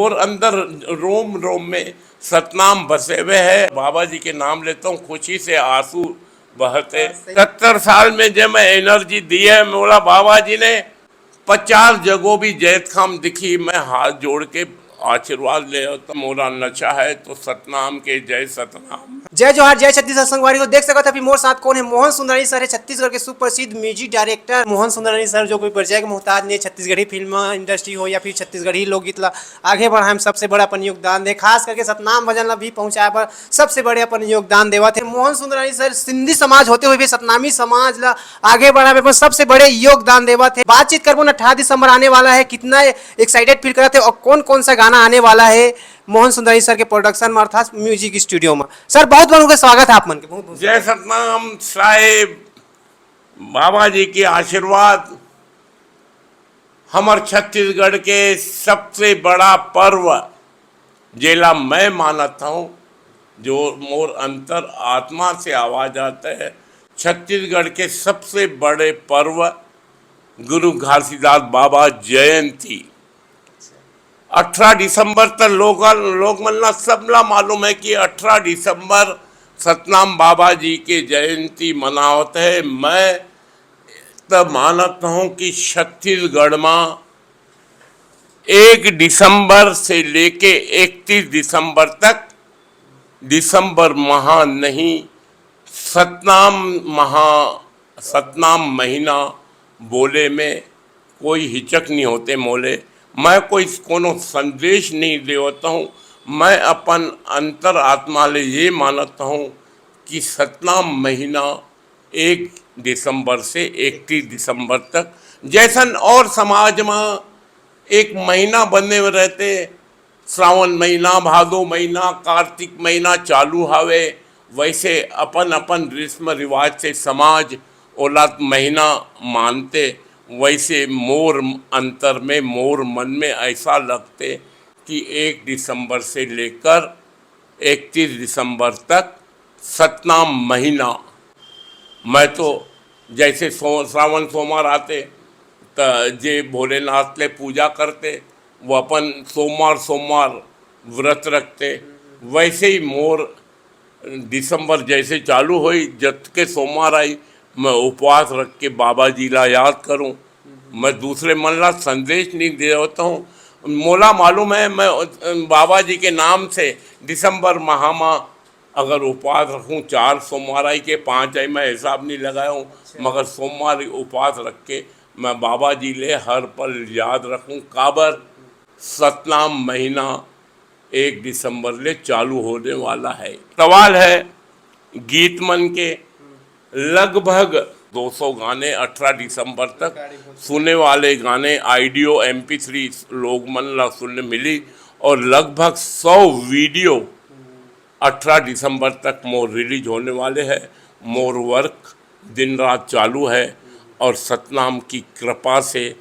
और अंदर रोम रोम में सतनाम बसे हुए है। बाबा जी के नाम लेता हूँ, खुशी से आंसू बहते। 70 साल में जब मैं एनर्जी दी है मोला बाबा जी ने, 50 जगहों भी जैत खाम दिखी, मैं हाथ जोड़ के आशीर्वाद ले तो मोला नशा है तो सतनाम के जय सतनाम। जय जोहार, जय छत्तीसगढ़ संगवारी को देख सकते अभी मोर साथ कौन है। मोहन सुंदरानी सर है, छत्तीसगढ़ के सुप्रसिद्ध music director Mohan Sundarani sir, जो कोई परिचय के मोहताज नहीं। छत्तीसगढ़ी फिल्म इंडस्ट्री हो या फिर छत्तीसगढ़ी लोकगीत ला आगे बढ़ाए में सबसे बड़ा अपन योगदान दे, खास करके सतनाम भजन ला भी पहुंचाए पर सबसे बड़े अपन योगदान देवा थे। मोहन सुंदरानी सर सिंधी समाज होते हुए भी सतनामी समाज ला आगे बढ़ाए में सबसे बड़े योगदान देवा थे। बातचीत करबो न, 18 दिसंबर आने वाला है, कितना एक्साइटेड फील करते और कौन कौन सा गाना आने वाला है मोहन सुंदरानी सर के प्रोडक्शन में अर्थात म्यूजिक स्टूडियो में। सर बहुत बहुत स्वागत है आप मन के। बहुत जय सतनाम साहेब। बाबा जी के आशीर्वाद हमार छत्तीसगढ़ के सबसे बड़ा पर्व जेला मैं मानता हूँ, जो मोर अंतर आत्मा से आवाज आता है। छत्तीसगढ़ के सबसे बड़े पर्व गुरु घासीदास बाबा जयंती 18 दिसंबर तक लोग मल्ला सबला मालूम है कि 18 दिसंबर सतनाम बाबा जी के जयंती मनावत है। मैं तब मानता हूँ कि छत्तीसगढ़ में 1 दिसंबर से लेके 31 दिसंबर तक, दिसंबर माह नहीं, सतनाम महीना बोले में कोई हिचक नहीं होते मोले। मैं कोई कोनो संदेश नहीं देता हूँ, मैं अपन अंतर आत्मा ले ये मानता हूँ कि सतनाम महीना 1 दिसंबर से 31 दिसंबर तक, जैसन और समाज में एक महीना बने हुए रहते, श्रावण महीना, भादो महीना, कार्तिक महीना चालू हवे, वैसे अपन अपन रस्म रिवाज से समाज ओला महीना मानते। वैसे मोर अंतर में, मोर मन में ऐसा लगते कि 1 दिसंबर से लेकर 31 दिसंबर तक सतनाम महीना, मैं तो जैसे श्रावण सोमवार आते तो जे भोलेनाथ ले पूजा करते, वो अपन सोमवार सोमवार व्रत रखते। वैसे ही मोर दिसंबर जैसे चालू हुई, जब के सोमवार आई, मैं उपवास रख के बाबा जी ला याद करूं। मैं दूसरे मन ला संदेश नहीं दे होता हूँ। मोला मालूम है मैं बाबा जी के नाम से दिसंबर माह में अगर उपवास रखूं, 4 सोमवार आई के 5 आई, मैं हिसाब नहीं लगाया हूँ, मगर सोमवार उपवास रख के मैं बाबा जी ले हर पल याद रखूं। काबर सतनाम महीना 1 दिसंबर ले चालू होने वाला है। सवाल है गीत मन के लगभग 200 गाने 18 दिसंबर तक सुने वाले गाने, ऑडियो MP3 लोग मन ला सुनने मिली, और लगभग 100 वीडियो 18 दिसंबर तक मोर रिलीज होने वाले हैं। मोर वर्क दिन रात चालू है और सतनाम की कृपा से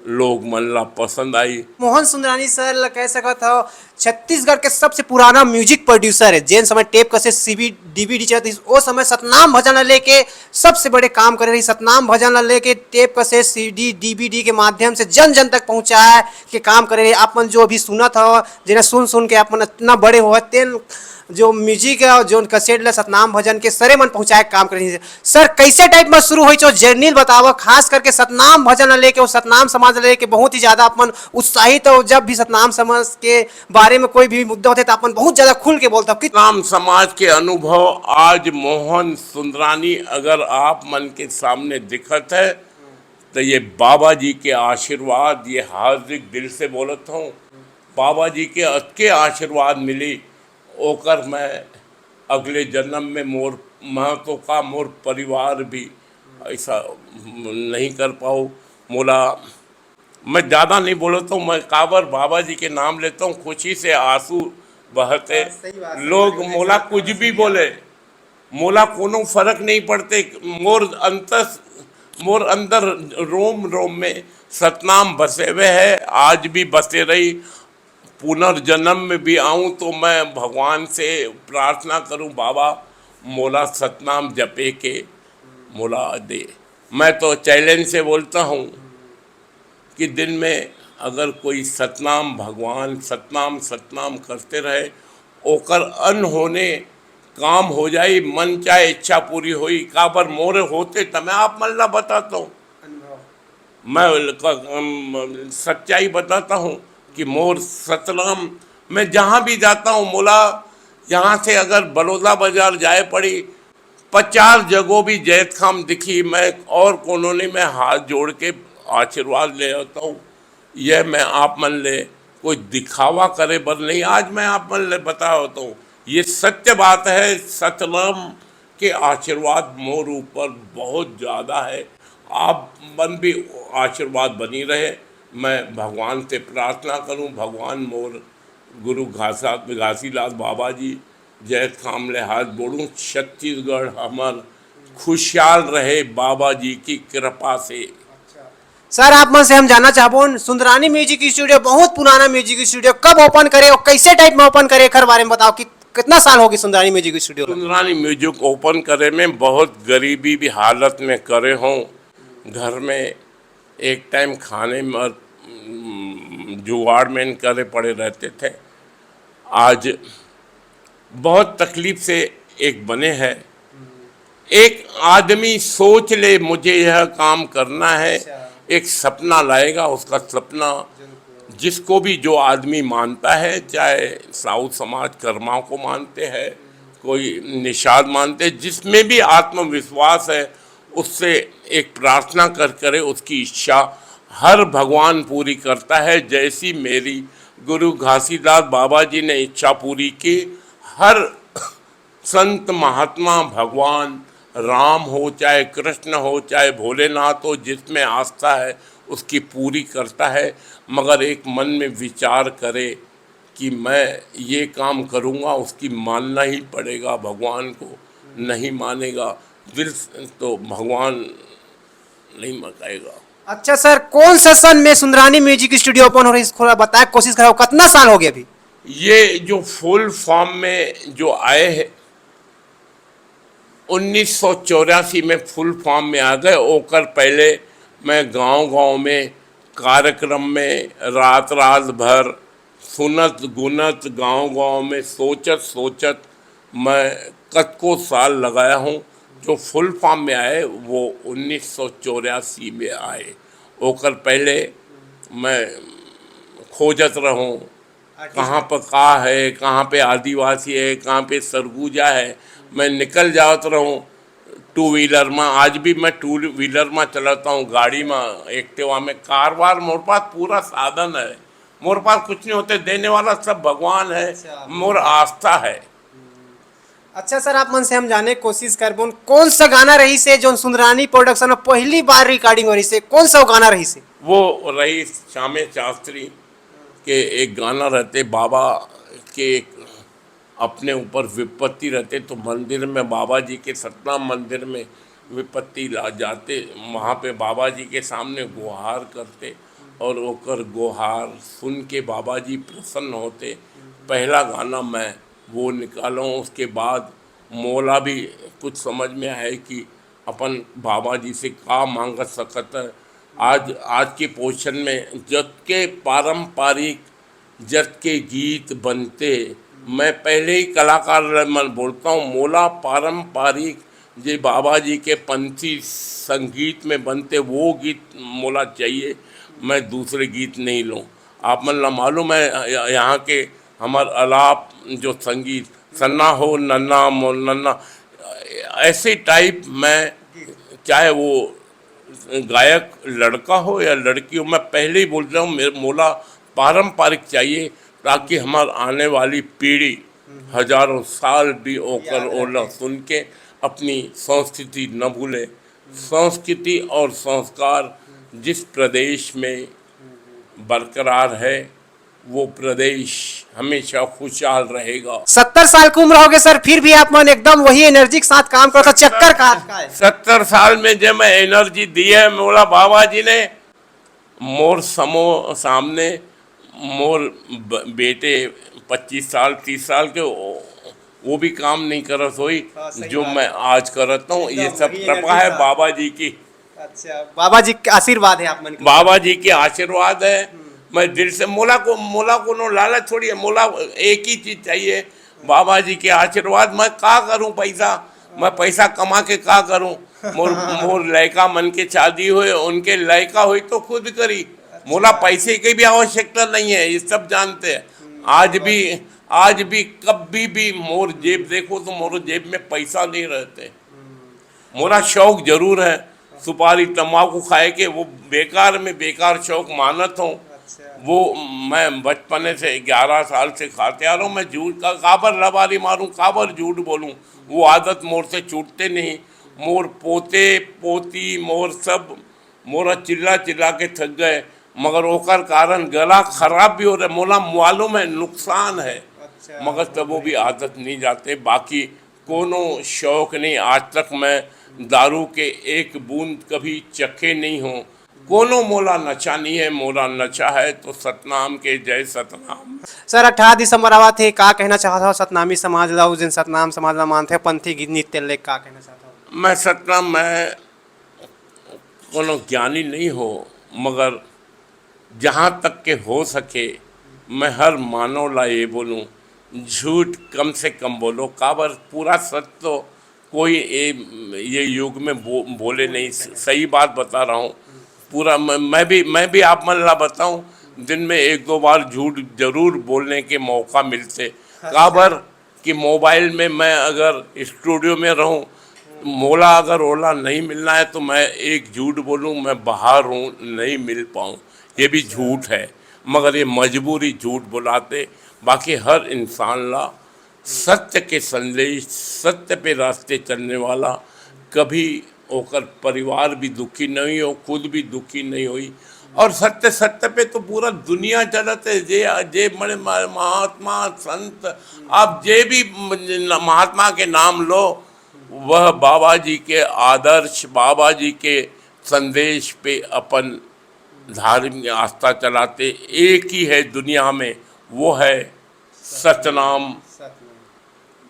लोग मन ला पसंद आई। मोहन सुंदरानी सर कह सकत हो छत्तीसगढ़ के सबसे पुराना म्यूजिक प्रोड्यूसर है। जैन समय टेप कसे सीबी डीवीडी चलती, वो समय सतनाम भजन ला लेके सबसे बड़े काम कर रही। सतनाम भजन ला लेके टेप कसे CD DVD के माध्यम से जन जन तक पहुंचाए के काम कर रही। अपन जो अभी सुनत हो, जिन्हें सुन सुन के अपन इतना बड़े हो, तेन जो म्यूजिक है, जो कसेट ला सतनाम भजन के सरे मन पहुंचाए काम कर रही है। सर कैसे टाइप में शुरू हुई जो जर्नी बतावा, खास करके सतनाम भजन लेके और सतनाम समाज लेके बहुत ही ज्यादा अपन उत्साहित हो। जब भी सतनाम समाज के बारे में कोई भी मुद्दा होते तो अपन बहुत ज्यादा खुल के बोलता। सतनाम समाज के अनुभव आज मोहन सुंदरानी अगर आप मन के सामने दिखत है तो ये बाबा जी के आशीर्वाद, ये हार्दिक दिल से बोलता हूँ, बाबा जी के आशीर्वाद मिली ओकर मैं अगले जन्म में मोर महत्व का मोर परिवार भी ऐसा नहीं कर पाऊँ। मोला मैं ज़्यादा नहीं बोलता हूँ, मैं काबर बाबा जी के नाम लेता हूँ, खुशी से आंसू बहते। लोग मोला कुछ भी बोले, मोला कोनो फर्क नहीं पड़ते। मोर अंदर रोम रोम में सतनाम बसे हुए है, आज भी बसे रही। पुनर्जन्म में भी आऊँ तो मैं भगवान से प्रार्थना करूँ, बाबा मोला सतनाम जपे के मोला दे। मैं तो चैलेंज से बोलता हूँ कि दिन में अगर कोई सतनाम भगवान सतनाम सतनाम करते रहे ओकर अन होने काम हो जाई, मन चाहे इच्छा पूरी होई। काबर मोरे होते तो मैं आप मल्ला बताता हूँ, मैं सच्चाई बताता हूँ कि मोर सतनाम मैं जहाँ भी जाता हूँ मोला, यहाँ से अगर बड़ौदा बाजार जाए पड़ी 50 जगहों भी जैत खाम दिखी, मैं और कोनो ने मैं हाथ जोड़ के आशीर्वाद ले आता हूँ। यह मैं आप मन ले कोई दिखावा करे बर नहीं, आज मैं आप मन ले बता होता हूँ, ये सत्य बात है। सतनाम के आशीर्वाद मोर ऊपर बहुत ज़्यादा है, आप मन भी आशीर्वाद बनी रहे। मैं भगवान से प्रार्थना करूं, भगवान मोर गुरु घासीलाल बाबा जी जय खामले हाथ बोलूं, छत्तीसगढ़ हमार खुशहाल रहे बाबा जी की कृपा से। सर आप मन से हम जानना चाहबो सुंदरानी म्यूजिक स्टूडियो बहुत पुराना म्यूजिक स्टूडियो कब ओपन करे और कैसे टाइप में ओपन करे, एकर बारे में बताओ कि कितना साल होगी Sundarani music studio? Sundarani music open करे में बहुत गरीबी भी हालत में करे हों, घर में एक टाइम खाने में जुगाड़ में करे पड़े रहते थे। आज बहुत तकलीफ से एक बने हैं। एक आदमी सोच ले मुझे यह काम करना है, एक सपना लाएगा, उसका सपना जिसको भी जो आदमी मानता है, चाहे साउथ समाज कर्माओं को मानते हैं, कोई निषाद मानते हैं, जिसमें भी आत्मविश्वास है उससे एक प्रार्थना कर करे उसकी इच्छा हर भगवान पूरी करता है। जैसी मेरी गुरु घासीदास बाबा जी ने इच्छा पूरी की, हर संत महात्मा भगवान राम हो चाहे कृष्ण हो चाहे भोलेनाथ हो, जिसमें आस्था है उसकी पूरी करता है। मगर एक मन में विचार करे कि मैं ये काम करूँगा, उसकी मानना ही पड़ेगा, भगवान को नहीं मानेगा दिल तो भगवान नहीं मकाएगा। अच्छा सर, कौन सा सन में सुंदरानी म्यूजिक स्टूडियो ओपन हो रही है, थोड़ा बताए, कोशिश करो, कितना साल हो गया अभी? ये जो फुल फॉर्म में जो आए हैं 1984 में फुल फॉर्म में आ गए। ओकर पहले मैं गांव-गांव में कार्यक्रम में रात रात भर सुनत गुनत गांव-गांव में सोचत मैं कतको साल लगाया हूँ। जो फुल फॉर्म में आए वो 1984 में आए। ओकर पहले मैं खोजत रहूँ कहाँ पर का है, कहाँ पे आदिवासी है, कहाँ पे सरगुजा है, मैं निकल जात रहूँ टू व्हीलर में। आज भी मैं टू व्हीलर में चलाता हूँ, गाड़ी में, एक्टिवा में, कारवार। मोर पास पूरा साधन है, मोर पास कुछ नहीं होते, देने वाला सब भगवान है, मोर आस्था है। अच्छा सर, आप मन से हम जाने की कोशिश करबो कौन सा गाना रही से जो सुंदरानी प्रोडक्शन में पहली बार रिकॉर्डिंग हो रही से, कौन सा गाना रही से? वो रही श्यामे शास्त्री के एक गाना रहते, बाबा के एक अपने ऊपर विपत्ति रहते तो मंदिर में बाबा जी के सतनाम मंदिर में विपत्ति ला जाते, वहाँ पे बाबा जी के सामने गुहार करते और ओकर गुहार सुन के बाबा जी प्रसन्न होते। पहला गाना मैं वो निकाला हूँ। उसके बाद मोला भी कुछ समझ में आए कि अपन बाबा जी से का मांग सकत है। आज के पोषण में जत के पारंपरिक जत के गीत बनते, मैं पहले ही कलाकार मन बोलता हूँ, मोला पारंपरिक जे बाबा जी के पंथी संगीत में बनते वो गीत मोला चाहिए, मैं दूसरे गीत नहीं लूँ। आप मन ला मालूम है यहाँ के हमार अलाप जो संगीत सन्ना हो नन्ना मोल नन्ना, ऐसे टाइप मैं, चाहे वो गायक लड़का हो या लड़की हो, मैं पहले ही बोल रहा हूँ मेरे मोला पारंपरिक चाहिए ताकि हमार आने वाली पीढ़ी हजारों साल भी ओकर ओला सुन के अपनी संस्कृति न भूले। संस्कृति और संस्कार जिस प्रदेश में बरकरार है वो प्रदेश हमेशा खुशहाल रहेगा। 70 साल की उम्र हो गई सर, फिर भी आप मन एकदम वही एनर्जी के साथ काम करता, चक्कर का है? 70 साल में जब मैं एनर्जी दी है मोला बाबा जी ने, मोर सामने मोर बेटे 25 साल 30 साल के वो भी काम नहीं करत होई जो मैं आज करता हूँ। ये सब कृपा है बाबा जी की। अच्छा, बाबा जी का आशीर्वाद है आप मन के? बाबा जी के आशीर्वाद है। मैं दिल से मोला को नो लालच थोड़ी है। मोला एक ही चीज चाहिए, बाबा जी के आशीर्वाद। मैं का करूं पैसा, मैं पैसा कमा के का करूं। मोर मोर लड़का मन के शादी हुए, उनके लड़का हुई तो खुद करी। मोला पैसे की भी आवश्यकता नहीं है, ये सब जानते हैं। आज भी कभी भी मोर जेब देखो तो मोर जेब में पैसा नहीं रहते। मोरा शौक जरूर है सुपारी तंबाकू खाए के, वो बेकार में बेकार शौक मानत हूँ। वो मैं बचपने से 11 साल से खाते आ रहा हूँ। मैं झूठ का काबर लबारी मारूं, काबर झूठ बोलूं, वो आदत मोर से छूटते नहीं। मोर पोते पोती मोर सब मोरा चिल्ला चिल्ला के थक गए, मगर ओकर कारण गला खराब भी हो रहा है। मोला मालूम है नुकसान है, मगर तब वो भी आदत नहीं जाते। बाकी कोनो शौक नहीं, आज तक मैं दारू के एक बूंद कभी चखे नहीं हूँ। कोनो मोला नशा नहीं है, मोला नशा है तो सतनाम के जय सतनाम। सर 18 दिसंबर आवा थे, का कहना चाहता हो सतनामी समाज ला, उस दिन सतनाम समाज ला मानते हो पंथी गीत नृत्य ले, का कहना चाहता हो? मैं सतनाम, मैं कोनो ज्ञानी नहीं हो, मगर जहाँ तक के हो सके मैं हर मानव ला ये बोलूँ, झूठ कम से कम बोलो। काबर पूरा सच तो कोई ये युग में बोले नहीं। सही बात बता रहा हूँ पूरा। मैं भी आप मन ला बताऊँ, दिन में 1-2 बार झूठ जरूर बोलने के मौका मिलते। काबर कि मोबाइल में मैं अगर स्टूडियो में रहूँ, मोला अगर ओला नहीं मिलना है तो मैं एक झूठ बोलूँ, मैं बाहर हूँ नहीं मिल पाऊँ, ये भी झूठ है। मगर ये मजबूरी झूठ बुलाते। बाकी हर इंसान ला सत्य के संदेश, सत्य पे रास्ते चलने वाला, कभी होकर परिवार भी दुखी नहीं हो, खुद भी दुखी नहीं हुई। और सत्य पे तो पूरा दुनिया चलत है। जे बड़े महात्मा संत, आप जे भी महात्मा के नाम लो, वह बाबा जी के आदर्श, बाबा जी के संदेश पे अपन धार्मिक आस्था चलाते। एक ही है दुनिया में, वो है सतनाम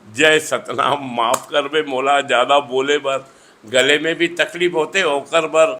जय सतनाम। माफ कर बे मोला, ज़्यादा बोले बर गले में भी तकलीफ होते, ओकर बर